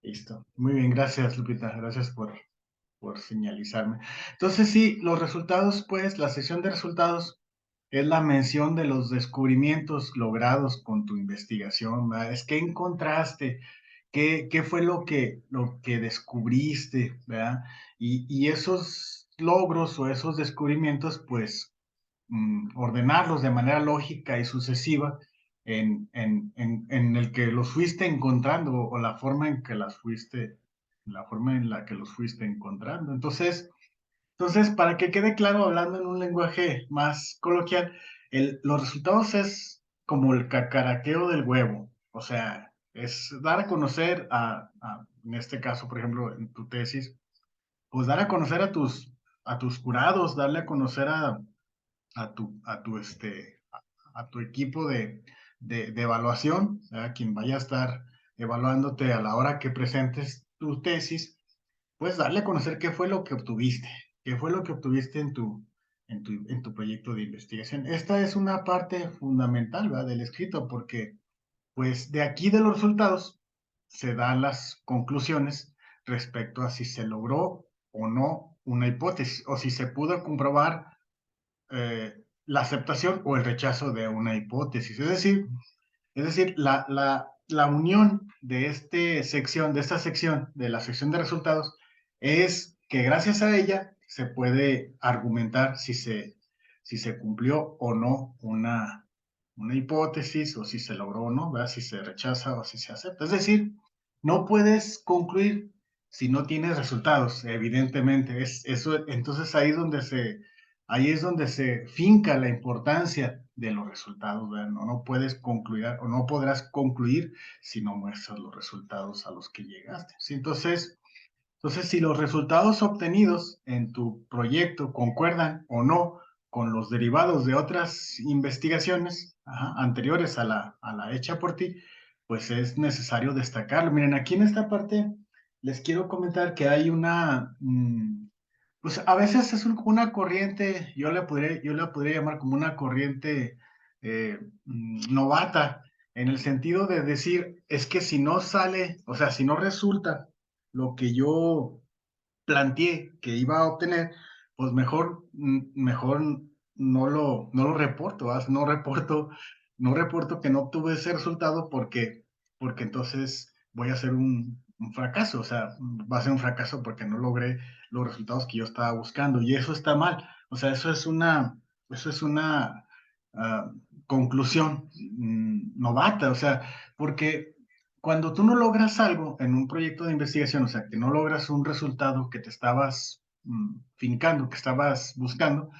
Listo. Muy bien, gracias, Lupita. Gracias por señalizarme. Entonces, sí, los resultados, pues, la sección de resultados es la mención de los descubrimientos logrados con tu investigación, ¿verdad? Es qué encontraste, qué fue lo que descubriste, ¿verdad? Y esos logros o esos descubrimientos, pues, ordenarlos de manera lógica y sucesiva en el que los fuiste encontrando o la forma en la que los fuiste encontrando. Entonces, para que quede claro, hablando en un lenguaje más coloquial, los resultados es como el cacaraqueo del huevo, o sea, es dar a conocer en este caso, por ejemplo, en tu tesis, pues dar a conocer a tus jurados, darle a conocer a tu equipo de evaluación, a quien vaya a estar evaluándote a la hora que presentes tu tesis, pues darle a conocer qué fue lo que obtuviste en tu proyecto de investigación. Esta es una parte fundamental, ¿verdad?, del escrito, porque pues de aquí de los resultados se dan las conclusiones respecto a si se logró o no una hipótesis, o si se pudo comprobar la aceptación o el rechazo de una hipótesis. Es decir, la unión de esta sección, de la sección de resultados, es que gracias a ella se puede argumentar si se cumplió o no una hipótesis, o si se logró o no, ¿verdad?, si se rechaza o si se acepta. Es decir, no puedes concluir si no tienes resultados, evidentemente. Entonces ahí es donde se finca la importancia de los resultados, ¿verdad? No puedes concluir o no podrás concluir si no muestras los resultados a los que llegaste, ¿sí? Entonces, si los resultados obtenidos en tu proyecto concuerdan o no con los derivados de otras investigaciones, anteriores a la hecha por ti, pues es necesario destacarlo. Miren, aquí en esta parte les quiero comentar que hay pues a veces es una corriente, yo la podría llamar como una corriente novata, en el sentido de decir, es que si no sale, o sea, si no resulta lo que yo planteé que iba a obtener, pues mejor no lo reporto, ¿verdad? No reporto que no obtuve ese resultado, porque entonces voy a hacer un fracaso, o sea, va a ser un fracaso porque no logré los resultados que yo estaba buscando, y eso está mal. O sea, eso es una ah, conclusión novata, o sea, porque cuando tú no logras algo en un proyecto de investigación, o sea, que no logras un resultado que te estabas fincando, que estabas buscando,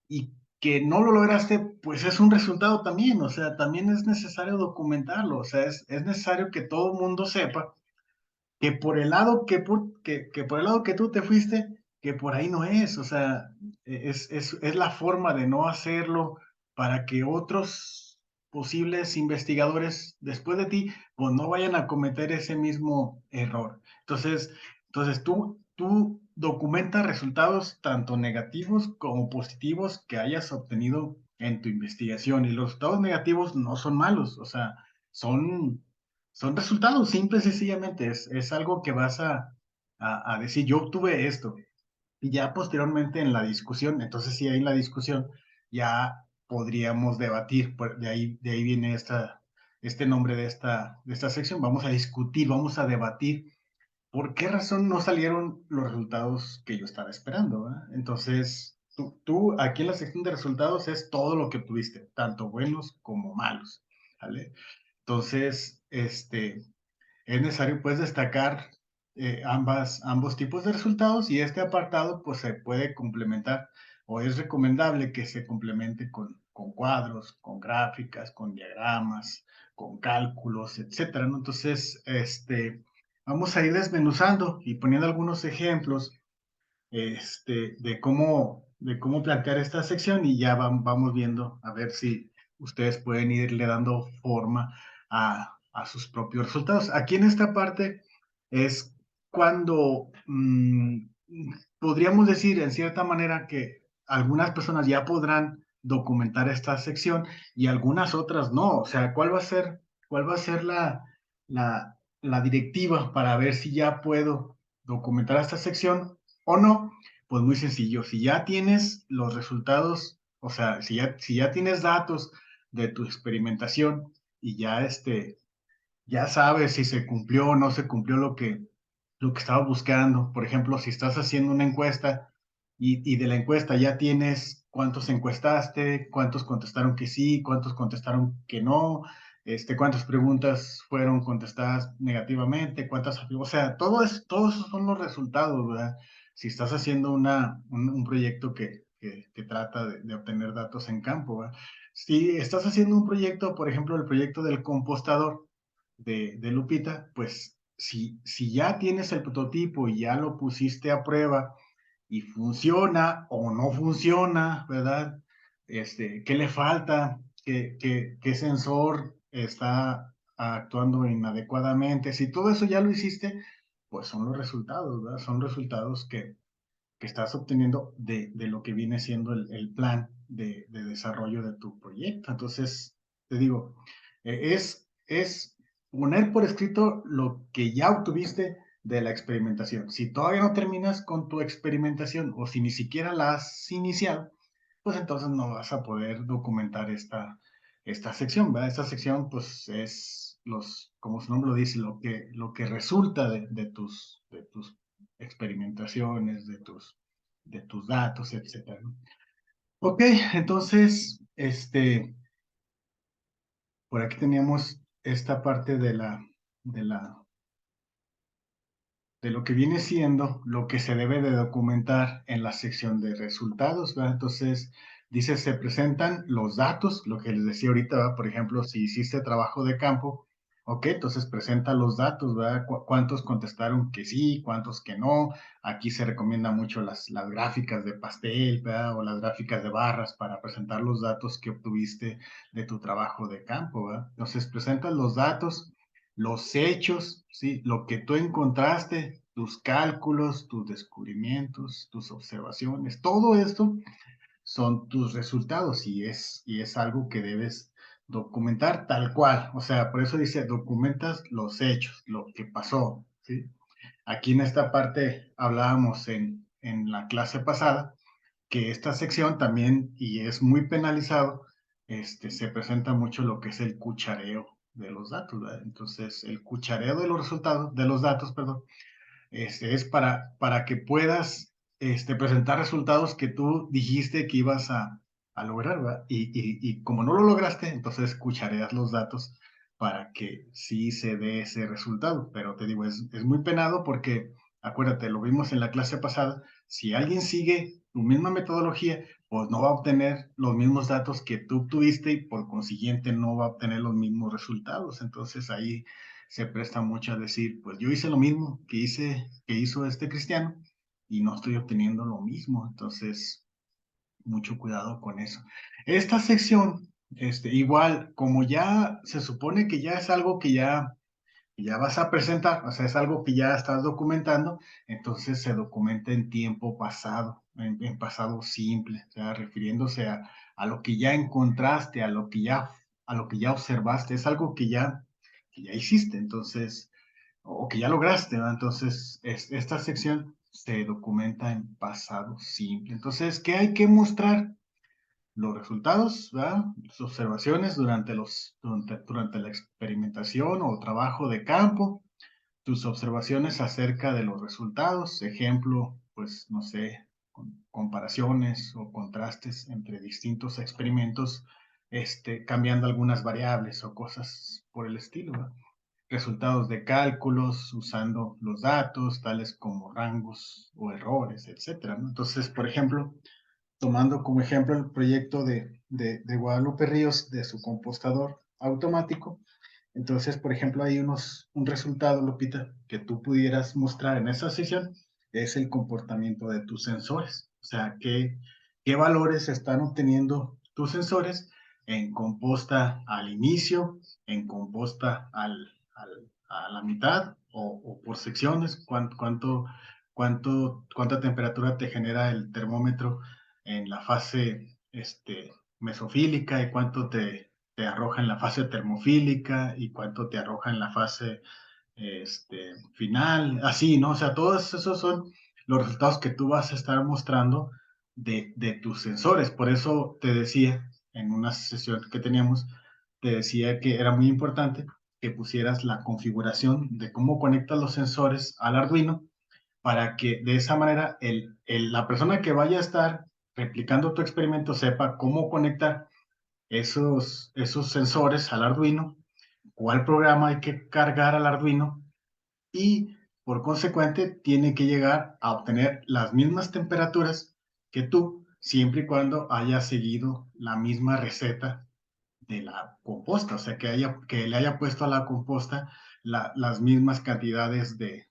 y que no lo lograste, pues es un resultado también, o sea, también es necesario documentarlo, o sea, es necesario que todo el mundo sepa que por el lado que por el lado que tú te fuiste, que por ahí no es, o sea, es la forma de no hacerlo para que otros posibles investigadores después de ti, pues no vayan a cometer ese mismo error. Entonces tú documenta resultados tanto negativos como positivos que hayas obtenido en tu investigación, y los resultados negativos no son malos, o sea, son son resultados, simple y sencillamente. Es algo que vas a decir, yo obtuve esto. Y ya posteriormente en la discusión, entonces sí, ahí en la discusión ya podríamos debatir. De ahí viene este nombre de esta sección. Vamos a discutir, vamos a debatir por qué razón no salieron los resultados que yo estaba esperando, ¿verdad? Entonces, tú aquí en la sección de resultados es todo lo que tuviste, tanto buenos como malos, ¿vale? Entonces, es necesario, pues, destacar ambos tipos de resultados, y este apartado pues se puede complementar, o es recomendable que se complemente con cuadros, con gráficas, con diagramas, con cálculos, etcétera, ¿no? Entonces, vamos a ir desmenuzando y poniendo algunos ejemplos de cómo plantear esta sección, y ya vamos viendo a ver si ustedes pueden irle dando forma a sus propios resultados. Aquí en esta parte es cuando podríamos decir en cierta manera que algunas personas ya podrán documentar esta sección y algunas otras no. O sea, ¿cuál va a ser la directiva para ver si ya puedo documentar esta sección o no. Pues muy sencillo, si ya tienes los resultados, o sea, si ya tienes datos de tu experimentación y ya sabes si se cumplió o no se cumplió lo que estaba buscando. Por ejemplo, si estás haciendo una encuesta y de la encuesta ya tienes cuántos encuestaste, cuántos contestaron que sí, cuántos contestaron que no, cuántas preguntas fueron contestadas negativamente, o sea, todos esos son los resultados, ¿verdad? Si estás haciendo un proyecto que trata de obtener datos en campo, ¿verdad? Si estás haciendo un proyecto, por ejemplo, el proyecto del compostador, de Lupita, pues si ya tienes el prototipo y ya lo pusiste a prueba y funciona o no funciona, ¿verdad? ¿Qué le falta? ¿Qué sensor está actuando inadecuadamente? Si todo eso ya lo hiciste, pues son los resultados, ¿verdad? Son resultados que estás obteniendo de lo que viene siendo el plan de desarrollo de tu proyecto. Entonces, te digo, es poner por escrito lo que ya obtuviste de la experimentación. Si todavía no terminas con tu experimentación o si ni siquiera la has iniciado, pues entonces no vas a poder documentar esta sección, ¿verdad? Esta sección, pues, es como su nombre lo dice, lo que resulta de tus experimentaciones, de tus datos, etcétera, ¿no? Ok, entonces, por aquí teníamos esta parte de la, de lo que viene siendo lo que se debe de documentar en la sección de resultados, ¿verdad? Entonces, dice, se presentan los datos, lo que les decía ahorita, ¿verdad? Por ejemplo, si hiciste trabajo de campo, ok, entonces presenta los datos, ¿verdad? ¿Cuántos contestaron que sí, cuántos que no? Aquí se recomienda mucho las gráficas de pastel, ¿verdad? O las gráficas de barras para presentar los datos que obtuviste de tu trabajo de campo, ¿verdad? Entonces, presentas los datos, los hechos, ¿sí? Lo que tú encontraste, tus cálculos, tus descubrimientos, tus observaciones, todo esto son tus resultados y es algo que debes documentar tal cual. O sea, por eso dice, documentas los hechos, lo que pasó, ¿sí? Aquí en esta parte hablábamos en la clase pasada que esta sección también, y es muy penalizado, se presenta mucho lo que es el cuchareo de los datos, ¿verdad? Entonces, el cuchareo de los resultados, de los datos, perdón, es para que puedas presentar resultados que tú dijiste que ibas a lograr, ¿verdad? Y como no lo lograste, entonces cuchareas los datos para que sí se dé ese resultado. Pero te digo, es muy penado porque, acuérdate, lo vimos en la clase pasada, si alguien sigue tu misma metodología, pues no va a obtener los mismos datos que tú tuviste y por consiguiente no va a obtener los mismos resultados. Entonces ahí se presta mucho a decir, pues yo hice lo mismo que hizo este cristiano y no estoy obteniendo lo mismo. Entonces, mucho cuidado con eso. Esta sección, igual, como ya se supone que ya es algo que ya vas a presentar, o sea, es algo que ya estás documentando, entonces se documenta en tiempo pasado, en pasado simple, o sea, refiriéndose a lo que ya encontraste, a lo que ya observaste, es algo que ya hiciste, entonces, o que ya lograste, ¿no? Entonces, esta sección se documenta en pasado simple. Entonces, ¿qué hay que mostrar? Los resultados, ¿verdad? Las observaciones durante la experimentación o trabajo de campo, tus observaciones acerca de los resultados, ejemplo, pues no sé, comparaciones o contrastes entre distintos experimentos, cambiando algunas variables o cosas por el estilo, ¿verdad? Resultados de cálculos usando los datos, tales como rangos o errores, etcétera, ¿no? Entonces, por ejemplo, tomando como ejemplo el proyecto de Guadalupe Ríos de su compostador automático. Entonces, por ejemplo, hay un resultado, Lupita, que tú pudieras mostrar en esa sesión, es el comportamiento de tus sensores. O sea, qué valores están obteniendo tus sensores en composta al inicio, en composta a la mitad o por secciones, cuánta temperatura te genera el termómetro en la fase mesofílica y cuánto te arroja en la fase termofílica y cuánto te arroja en la fase final, así, ¿no? O sea, todos esos son los resultados que tú vas a estar mostrando de tus sensores. Por eso te decía, en una sesión que teníamos, te decía que era muy importante que pusieras la configuración de cómo conectas los sensores al Arduino para que de esa manera la persona que vaya a estar replicando tu experimento sepa cómo conectar esos sensores al Arduino, cuál programa hay que cargar al Arduino y por consecuente tiene que llegar a obtener las mismas temperaturas que tú, siempre y cuando haya seguido la misma receta de la composta, o sea, que le haya puesto a la composta las mismas cantidades de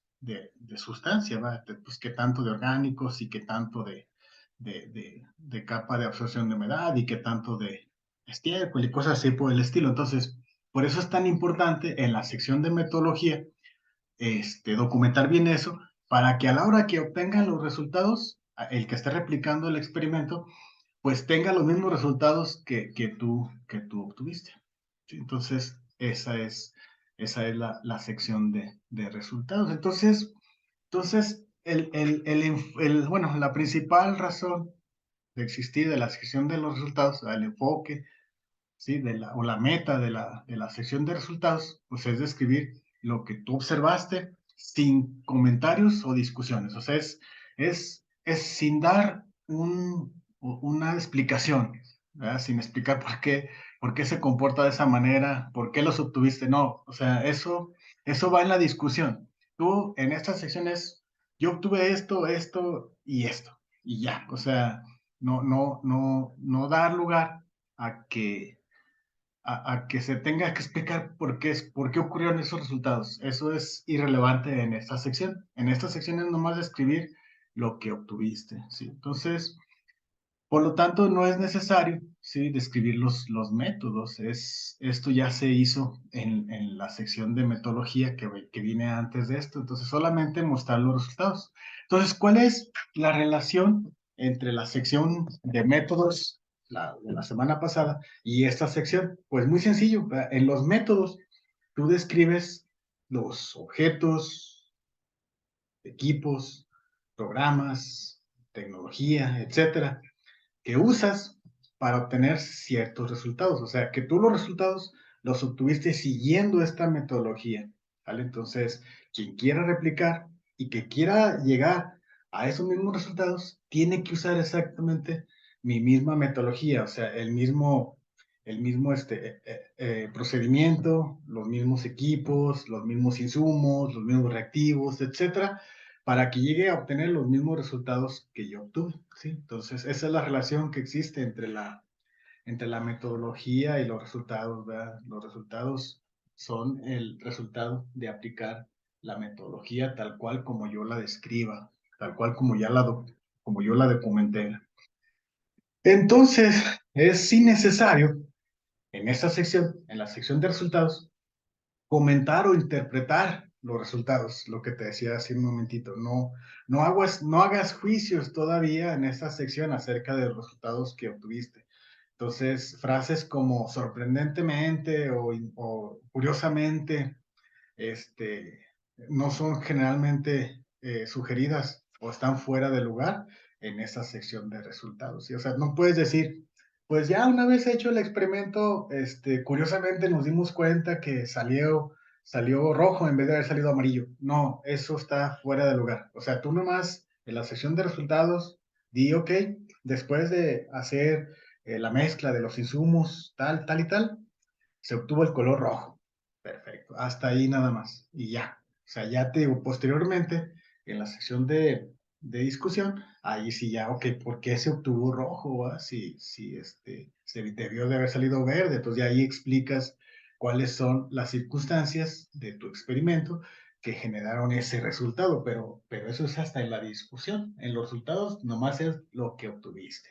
sustancia, ¿va? Pues qué tanto de orgánicos y qué tanto de capa de absorción de humedad y qué tanto de estiércol y cosas así por el estilo. Entonces, por eso es tan importante en la sección de metodología documentar bien eso para que a la hora que obtengan los resultados, el que esté replicando el experimento, pues tenga los mismos resultados que tú obtuviste. ¿Sí? Entonces, esa es la sección de resultados. Entonces bueno, la principal razón de existir de la sección de los resultados, el enfoque, ¿sí? O la meta de la sección de resultados, pues es describir lo que tú observaste sin comentarios o discusiones. O sea, es sin dar una explicación, ¿verdad? Sin explicar por qué se comporta de esa manera, por qué los obtuviste. No, o sea, eso va en la discusión. Tú en estas secciones, yo obtuve esto, esto y esto, y ya. O sea, no dar lugar a que se tenga que explicar por qué ocurrieron esos resultados. Eso es irrelevante en esta sección. En esta sección es nomás describir lo que obtuviste, ¿sí? Entonces, por lo tanto, no es necesario, ¿sí? Describir los métodos. Esto ya se hizo en la sección de metodología que viene antes de esto. Entonces, solamente mostrar los resultados. Entonces, ¿cuál es la relación entre la sección de métodos de la semana pasada y esta sección? Pues muy sencillo. En los métodos, tú describes los objetos, equipos, programas, tecnología, etcétera, que usas para obtener ciertos resultados. O sea, que tú los resultados los obtuviste siguiendo esta metodología, ¿vale? Entonces, quien quiera replicar y que quiera llegar a esos mismos resultados, tiene que usar exactamente mi misma metodología, o sea, el mismo procedimiento, los mismos equipos, los mismos insumos, los mismos reactivos, etcétera, para que llegue a obtener los mismos resultados que yo obtuve, ¿sí? Entonces, esa es la relación que existe entre la metodología y los resultados, ¿verdad? Los resultados son el resultado de aplicar la metodología tal cual como yo la describa, tal cual como yo la documenté. Entonces, es innecesario en esta sección, en la sección de resultados, comentar o interpretar los resultados, lo que te decía hace un momentito. No hagas juicios todavía en esta sección acerca de los resultados que obtuviste. Entonces, frases como sorprendentemente o curiosamente, este, no son generalmente sugeridas o están fuera de lugar en esa sección de resultados. ¿Sí? O sea, no puedes decir, pues ya una vez hecho el experimento, curiosamente nos dimos cuenta que salió rojo en vez de haber salido amarillo. No, eso está fuera de lugar. O sea, tú nomás en la sección de resultados di, ok, después de hacer la mezcla de los insumos, tal, tal y tal, se obtuvo el color rojo. Perfecto. Hasta ahí nada más. Y ya. O sea, ya te digo, posteriormente, en la sección de discusión, ahí sí ya, ok, ¿por qué se obtuvo rojo? ¿Va? Si se debió de haber salido verde. Entonces ya ahí explicas cuáles son las circunstancias de tu experimento que generaron ese resultado, pero eso es hasta en la discusión. En los resultados nomás es lo que obtuviste.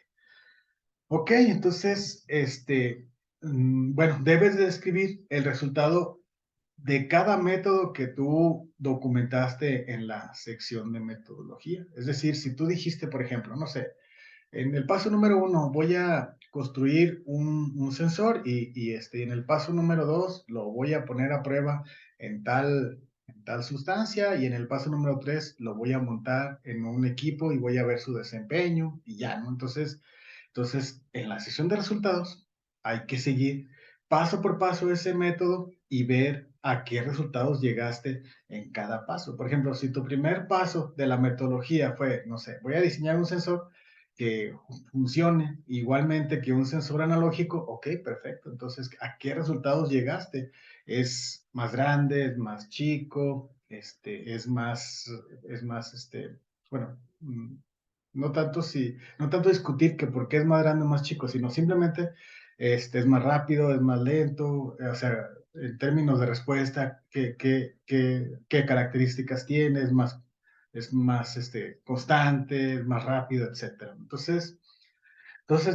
Ok, entonces, bueno, debes de describir el resultado de cada método que tú documentaste en la sección de metodología. Es decir, si tú dijiste, por ejemplo, no sé, en el paso número 1 voy a construir un sensor y en el paso número 2 lo voy a poner a prueba en tal sustancia y en el paso número 3 lo voy a montar en un equipo y voy a ver su desempeño y ya, ¿no? Entonces, en la sesión de resultados hay que seguir paso por paso ese método y ver a qué resultados llegaste en cada paso. Por ejemplo, si tu primer paso de la metodología fue, no sé, voy a diseñar un sensor que funcione igualmente que un sensor analógico, ok, perfecto. Entonces, ¿a qué resultados llegaste? ¿Es más grande, es más chico, bueno, no tanto no tanto discutir que por qué es más grande o más chico, sino simplemente es más rápido, es más lento, o sea, en términos de respuesta, qué características tiene, es más constante, es más rápido, etcétera. Entonces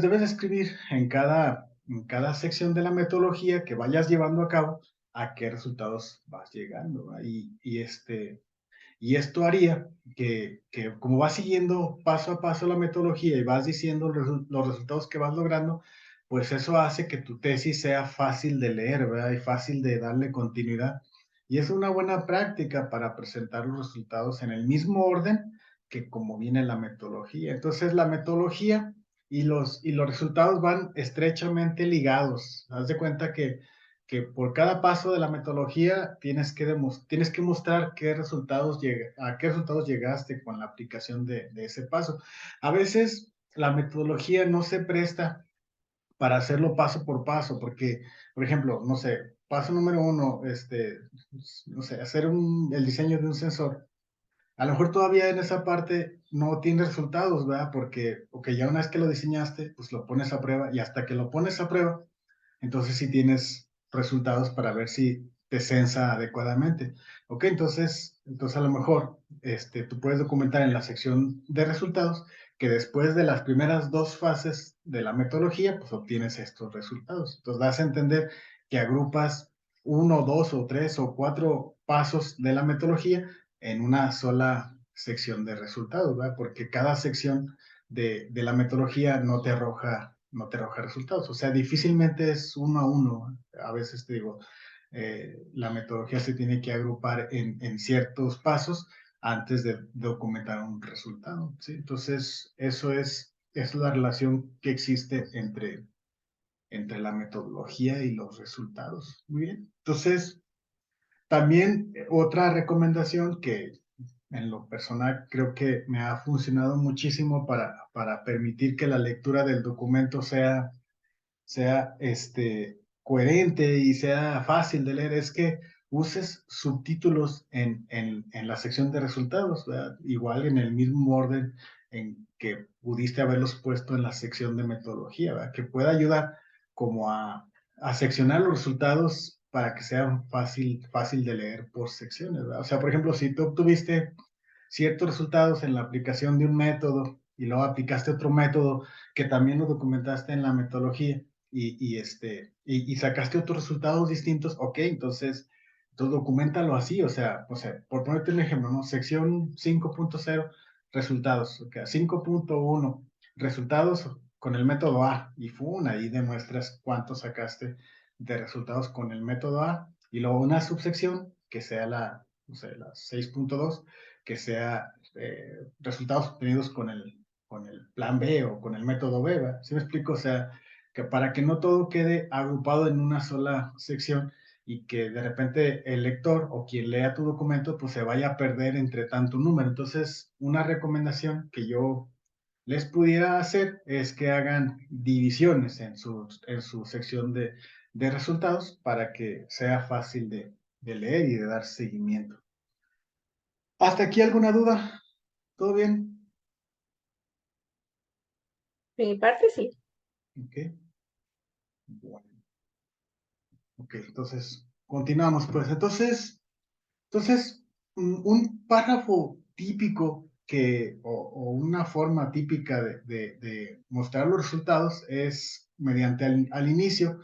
debes escribir en cada sección de la metodología que vayas llevando a cabo a qué resultados vas llegando. Y esto haría que como vas siguiendo paso a paso la metodología y vas diciendo los resultados que vas logrando, pues eso hace que tu tesis sea fácil de leer, ¿verdad? Y fácil de darle continuidad. Y es una buena práctica para presentar los resultados en el mismo orden que como viene la metodología. Entonces, la metodología y los resultados van estrechamente ligados. Haz de cuenta que por cada paso de la metodología tienes que mostrar a qué resultados llegaste con la aplicación de ese paso. A veces la metodología no se presta para hacerlo paso por paso, porque, por ejemplo, no sé, paso número 1, no sé, el diseño de un sensor. A lo mejor todavía en esa parte no tienes resultados, ¿verdad? Porque ya una vez que lo diseñaste, pues lo pones a prueba y hasta que lo pones a prueba, entonces sí tienes resultados para ver si te censa adecuadamente. Ok, entonces a lo mejor tú puedes documentar en la sección de resultados que después de las primeras dos fases de la metodología, pues obtienes estos resultados. Entonces das a entender que agrupas uno, dos o tres o cuatro pasos de la metodología en una sola sección de resultados, ¿verdad? Porque cada sección de la metodología no te arroja resultados. O sea, difícilmente es uno a uno. A veces te digo, la metodología se tiene que agrupar en ciertos pasos antes de documentar un resultado. ¿Sí? Entonces, es la relación que existe entre la metodología y los resultados. Muy bien. Entonces, también otra recomendación que en lo personal creo que me ha funcionado muchísimo para permitir que la lectura del documento sea coherente y sea fácil de leer es que uses subtítulos en la sección de resultados, ¿verdad? Igual en el mismo orden en que pudiste haberlos puesto en la sección de metodología, ¿verdad? Que pueda ayudar como a seccionar los resultados para que sean fácil de leer por secciones, ¿verdad? O sea, por ejemplo, si tú obtuviste ciertos resultados en la aplicación de un método y luego aplicaste otro método que también lo documentaste en la metodología y sacaste otros resultados distintos, ok, entonces documentalo así, o sea, por ponerte un ejemplo, ¿no? Sección 5.0, resultados, okay, 5.1, resultados con el método A, y ahí demuestras cuánto sacaste de resultados con el método A, y luego una subsección que sea no sé, la 6.2, que sea resultados obtenidos con el plan B o con el método B, ¿verdad? ¿Sí me explico? O sea, que para que no todo quede agrupado en una sola sección y que de repente el lector o quien lea tu documento pues se vaya a perder entre tanto número. Entonces, una recomendación que yo les pudiera hacer es que hagan divisiones en su sección de resultados para que sea fácil de leer y de dar seguimiento. ¿Hasta aquí alguna duda? ¿Todo bien? De mi parte, sí. Ok. Bueno, ok, entonces continuamos pues. Entonces, un párrafo típico o una forma típica de mostrar los resultados es mediante al inicio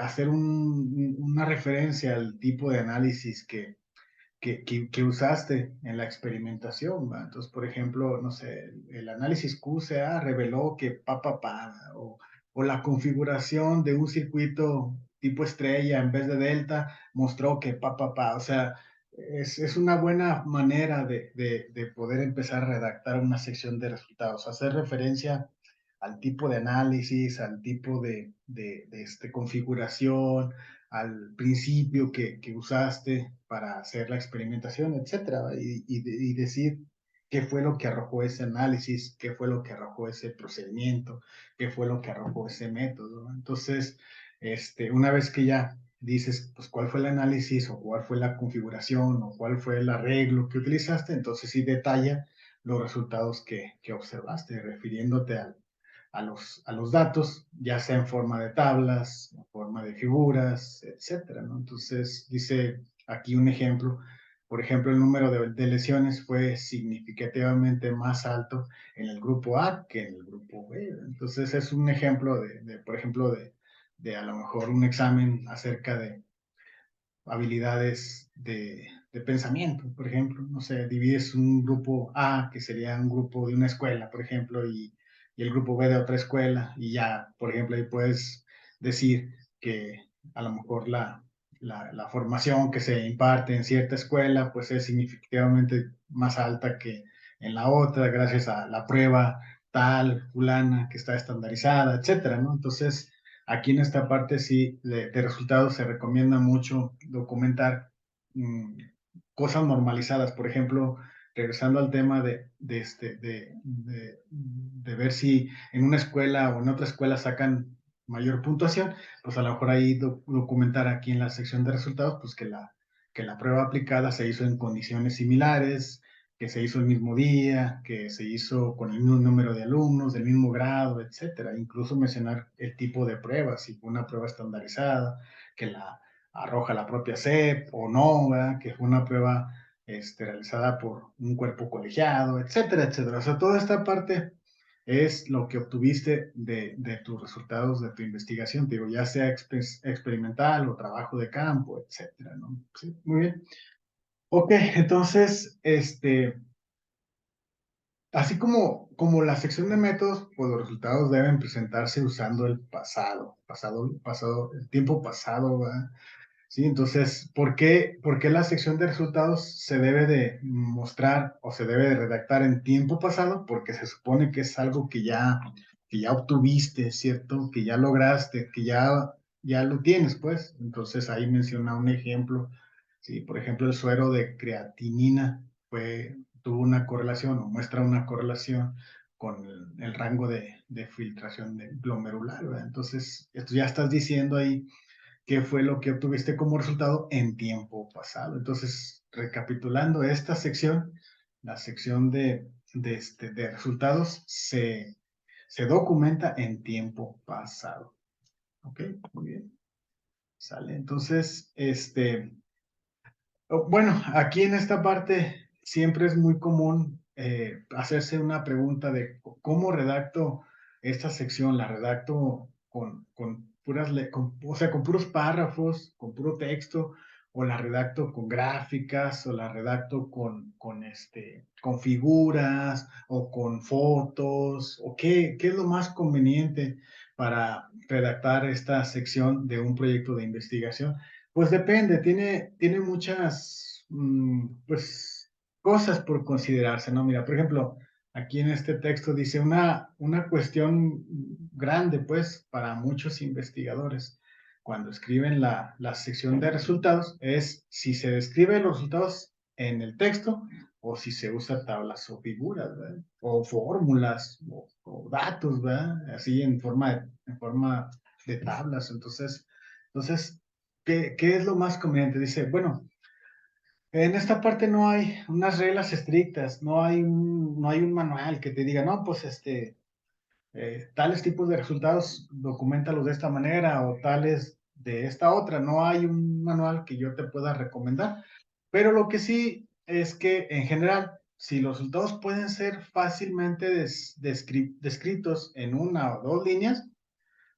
hacer una referencia al tipo de análisis que usaste en la experimentación, ¿va? Entonces, por ejemplo, no sé, el análisis QCA reveló que pa, o o la configuración de un circuito tipo estrella en vez de delta mostró que o sea, es una buena manera de poder empezar a redactar una sección de resultados, hacer referencia al tipo de análisis, al tipo de configuración, al principio que usaste para hacer la experimentación, etcétera, y decir qué fue lo que arrojó ese análisis, qué fue lo que arrojó ese procedimiento, qué fue lo que arrojó ese método. Entonces, una vez que ya dices, pues, cuál fue el análisis o cuál fue la configuración o cuál fue el arreglo que utilizaste, entonces sí detalla los resultados que observaste, refiriéndote a los datos, ya sea en forma de tablas, en forma de figuras, etcétera, ¿no? Entonces, dice aquí un ejemplo, por ejemplo, el número de lesiones fue significativamente más alto en el grupo A que en el grupo B. Entonces, es un ejemplo por ejemplo, de a lo mejor un examen acerca de habilidades de pensamiento, por ejemplo. No sé, divides un grupo A, que sería un grupo de una escuela, por ejemplo, y el grupo B de otra escuela, y ya, por ejemplo, ahí puedes decir que a lo mejor la formación que se imparte en cierta escuela, pues es significativamente más alta que en la otra, gracias a la prueba tal, fulana, que está estandarizada, etcétera, ¿no? Entonces, aquí en esta parte sí, de resultados se recomienda mucho documentar mmm, cosas normalizadas. Por ejemplo, regresando al tema de ver si en una escuela o en otra escuela sacan mayor puntuación, pues a lo mejor ahí documentar aquí en la sección de resultados, pues que la prueba aplicada se hizo en condiciones similares, que se hizo el mismo día, que se hizo con el mismo número de alumnos, del mismo grado, etcétera. Incluso mencionar el tipo de prueba, si fue una prueba estandarizada, que la arroja la propia SEP o no, ¿verdad? Que fue una prueba realizada por un cuerpo colegiado, etcétera, etcétera. O sea, toda esta parte es lo que obtuviste de tus resultados de tu investigación, te digo, ya sea experimental o trabajo de campo, etcétera, ¿no? Sí, muy bien. Ok, entonces, así como la sección de métodos, pues los resultados deben presentarse usando el el tiempo pasado, ¿verdad? Sí, entonces, por qué la sección de resultados se debe de mostrar o se debe de redactar en tiempo pasado? Porque se supone que es algo que ya obtuviste, ¿cierto? Que ya lograste, ya lo tienes, pues. Entonces, ahí menciona un ejemplo. Sí, por ejemplo, el suero de creatinina tuvo una correlación o muestra una correlación con el rango de filtración de glomerular, ¿verdad? Entonces, esto ya estás diciendo ahí qué fue lo que obtuviste como resultado en tiempo pasado. Entonces, recapitulando esta sección, la sección de resultados se documenta en tiempo pasado. ¿Ok? Muy bien. Sale. Entonces, bueno, aquí en esta parte siempre es muy común hacerse una pregunta de cómo redacto esta sección. ¿La redacto con puras, o sea, con puros párrafos, con puro texto, o la redacto con gráficas, o la redacto con figuras, o con fotos, o qué es lo más conveniente para redactar esta sección de un proyecto de investigación? Pues depende, tiene muchas pues, cosas por considerarse, ¿no? Mira, por ejemplo, aquí en este texto dice una cuestión grande, pues, para muchos investigadores, cuando escriben la sección de resultados, es si se describen los resultados en el texto o si se usa tablas o figuras, ¿verdad? O fórmulas o datos, ¿verdad? Así en forma de tablas. Entonces, ¿qué es lo más conveniente? Dice, bueno, en esta parte no hay unas reglas estrictas, no hay un manual que te diga, no, pues tales tipos de resultados, documentalos de esta manera o tales de esta otra. No hay un manual que yo te pueda recomendar, pero lo que sí es que en general, si los resultados pueden ser fácilmente descritos en una o dos líneas,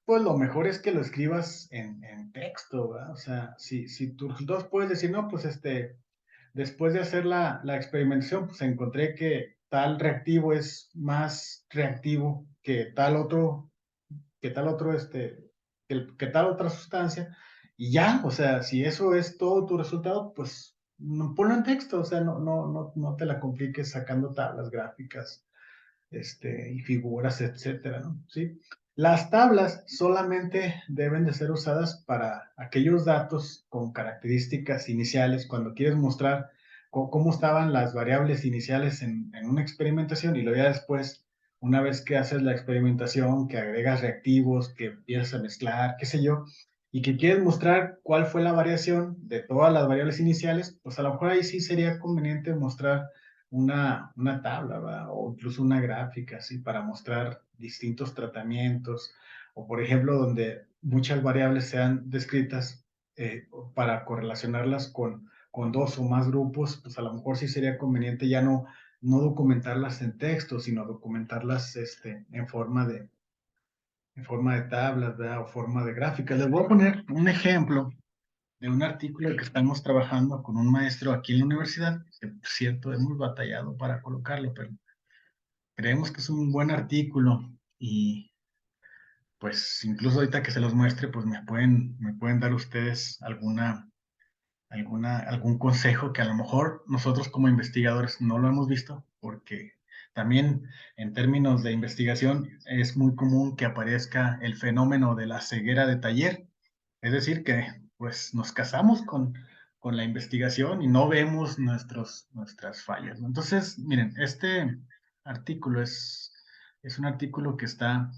pues lo mejor es que lo escribas en texto, ¿verdad? O sea, si tus resultados puedes decir, no, pues después de hacer la experimentación, pues encontré que tal reactivo es más reactivo que tal otro qué tal otro, qué tal otra sustancia, y ya, o sea, si eso es todo tu resultado, pues ponlo en texto, o sea, no te la compliques sacando tablas gráficas, y figuras, etcétera, ¿no? ¿Sí? Las tablas solamente deben de ser usadas para aquellos datos con características iniciales, cuando quieres mostrar cómo estaban las variables iniciales en una experimentación y luego ya después, una vez que haces la experimentación, que agregas reactivos, que empiezas a mezclar, qué sé yo, y que quieres mostrar cuál fue la variación de todas las variables iniciales, pues a lo mejor ahí sí sería conveniente mostrar una tabla, ¿verdad? O incluso una gráfica, así, para mostrar distintos tratamientos, o por ejemplo, donde muchas variables sean descritas para correlacionarlas con dos o más grupos, pues a lo mejor sí sería conveniente ya no documentarlas en texto, sino documentarlas en forma de tablas, ¿verdad? O forma de gráficas. Les voy a poner un ejemplo de un artículo que estamos trabajando con un maestro aquí en la universidad, que por cierto hemos batallado para colocarlo, pero creemos que es un buen artículo y pues incluso ahorita que se los muestre, pues me pueden dar ustedes algún consejo que a lo mejor nosotros como investigadores no lo hemos visto, porque también en términos de investigación es muy común que aparezca el fenómeno de la ceguera de taller, es decir, que pues nos casamos con la investigación y no vemos nuestras fallas, ¿no? Entonces, miren, este artículo es un artículo que está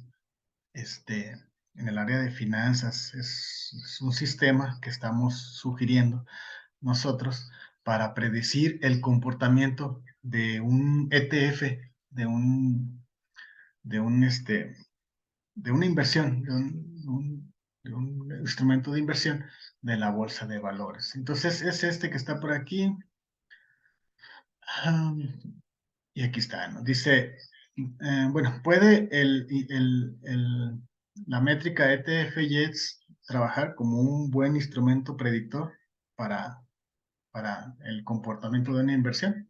este, en el área de finanzas, es un sistema que estamos sugiriendo nosotros para predecir el comportamiento de un ETF, de un, este, de una inversión, de un instrumento de inversión de la bolsa de valores. Entonces es este que está por aquí. Ah, y aquí está, ¿no? Dice, bueno, ¿puede la métrica ETF JETS trabajar como un buen instrumento predictor para, para el comportamiento de una inversión?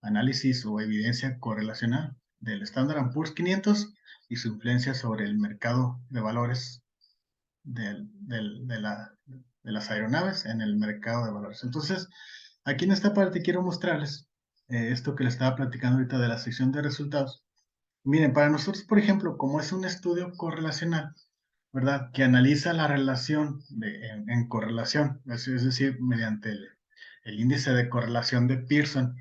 Análisis o evidencia correlacional del Standard Poor's 500 y su influencia sobre el mercado de valores de las aeronaves en el mercado de valores. Entonces, aquí en esta parte quiero mostrarles esto que les estaba platicando ahorita de la sección de resultados. Miren, para nosotros, por ejemplo, como es un estudio correlacional, ¿verdad? Que analiza la relación en correlación, es decir, mediante el índice de correlación de Pearson,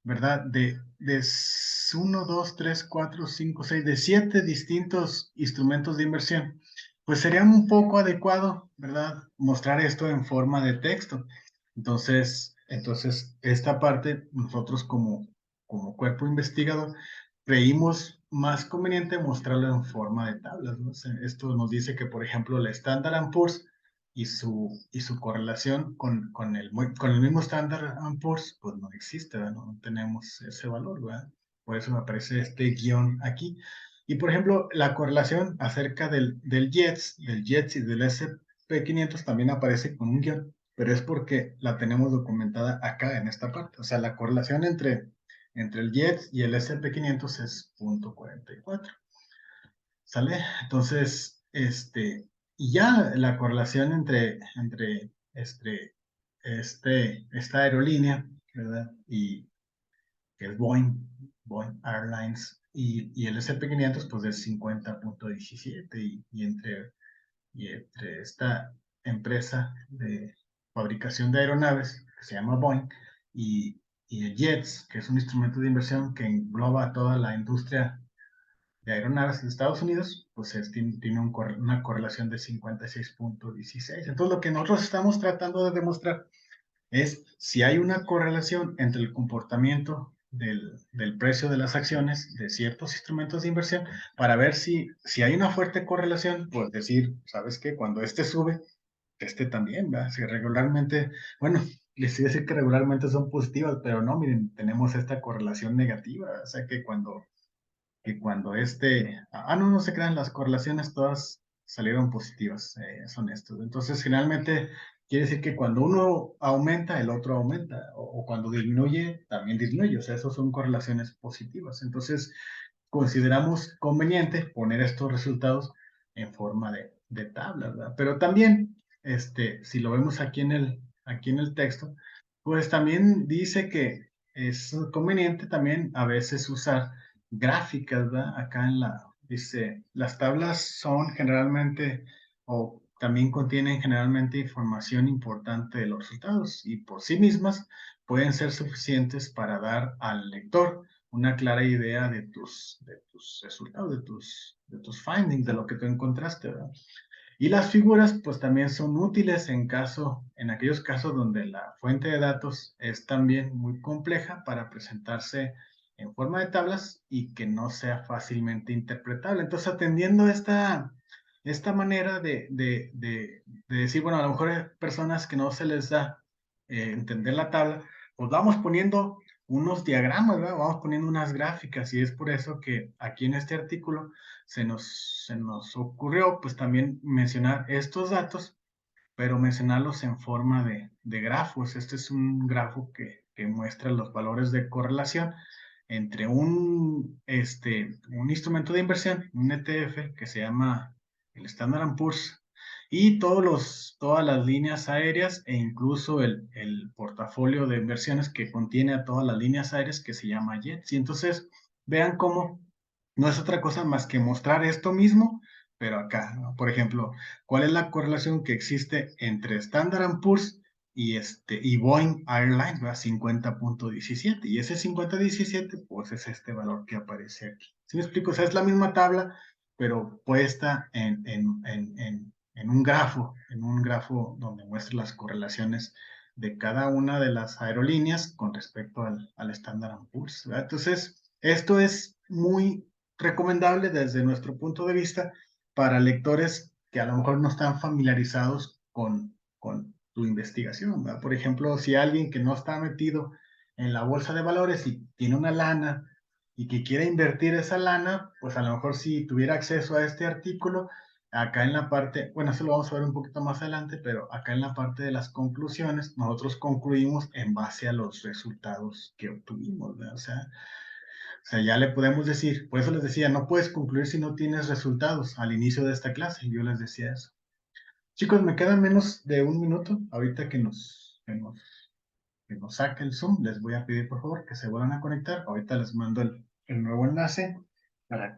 ¿verdad? De 1, 2, 3, 4, 5, 6, de 7 distintos instrumentos de inversión, pues sería un poco adecuado, ¿verdad? Mostrar esto en forma de texto. Entonces esta parte, nosotros como cuerpo investigador, creímos más conveniente mostrarlo en forma de tablas, ¿no? O sea, esto nos dice que, por ejemplo, la Standard Poor's y su correlación con el mismo Standard Poor's, pues no existe, ¿verdad? No tenemos ese valor, ¿verdad? Por eso me aparece este guión aquí. Y, por ejemplo, la correlación acerca del JETS y del S&P 500 también aparece con un guión, pero es porque la tenemos documentada acá en esta parte. O sea, la correlación entre el JETS y el S&P 500 es 0.44. ¿Sale? Entonces, y ya la correlación esta aerolínea, ¿verdad? Y que es Boeing Airlines, y el S&P 500, pues es 50.17, y entre esta empresa de fabricación de aeronaves, que se llama Boeing, y el JETS, que es un instrumento de inversión que engloba a toda la industria de aeronaves de Estados Unidos, pues tiene una correlación de 56.16. Entonces, lo que nosotros estamos tratando de demostrar es si hay una correlación entre el comportamiento del precio de las acciones de ciertos instrumentos de inversión para ver si hay una fuerte correlación, pues decir, ¿sabes qué? Cuando este sube, este también, ¿verdad? Si regularmente, bueno, les iba a decir que regularmente son positivas, pero no, miren, tenemos esta correlación negativa, o sea que cuando no se crean, las correlaciones todas salieron positivas, son estos. Entonces, generalmente quiere decir que cuando uno aumenta, el otro aumenta, o cuando disminuye, también disminuye, o sea, esas son correlaciones positivas. Entonces, consideramos conveniente poner estos resultados en forma de tablas, ¿verdad? Pero también, si lo vemos aquí en el texto, pues también dice que es conveniente también a veces usar gráficas, ¿verdad? Acá dice, las tablas son generalmente o también contienen generalmente información importante de los resultados y por sí mismas pueden ser suficientes para dar al lector una clara idea de tus resultados, de tus findings, de lo que tú encontraste, ¿verdad? Y las figuras, pues también son útiles en aquellos casos donde la fuente de datos es también muy compleja para presentarse en forma de tablas y que no sea fácilmente interpretable. Entonces, atendiendo esta manera de decir, bueno, a lo mejor hay personas que no se les da entender la tabla, pues vamos poniendo unos diagramas, ¿verdad? Vamos poniendo unas gráficas y es por eso que aquí en este artículo se nos ocurrió pues también mencionar estos datos, pero mencionarlos en forma de grafos. Este es un grafo que muestra los valores de correlación entre un instrumento de inversión, un ETF que se llama el Standard Poor's, y todas las líneas aéreas e incluso el portafolio de inversiones que contiene a todas las líneas aéreas que se llama JETS. Y entonces vean cómo no es otra cosa más que mostrar esto mismo, pero acá, ¿no? Por ejemplo, ¿cuál es la correlación que existe entre Standard Poor's y Boeing Airlines? ¿Verdad? 50.17. Y ese 50.17, pues es este valor que aparece aquí. ¿Sí me explico? O sea, es la misma tabla, pero puesta en un grafo donde muestra las correlaciones de cada una de las aerolíneas con respecto al Standard Poor's, ¿verdad? Entonces, esto es muy recomendable desde nuestro punto de vista para lectores que a lo mejor no están familiarizados con tu investigación, ¿verdad? Por ejemplo, si alguien que no está metido en la bolsa de valores y tiene una lana y que quiere invertir esa lana, pues a lo mejor si tuviera acceso a este artículo, acá en la parte, bueno, eso lo vamos a ver un poquito más adelante, pero acá en la parte de las conclusiones, nosotros concluimos en base a los resultados que obtuvimos, ¿verdad? O sea, ya le podemos decir, por eso les decía, no puedes concluir si no tienes resultados al inicio de esta clase. Yo les decía eso. Chicos, me queda menos de un minuto. Ahorita que nos saque el Zoom, les voy a pedir por favor que se vuelvan a conectar. Ahorita les mando el nuevo enlace para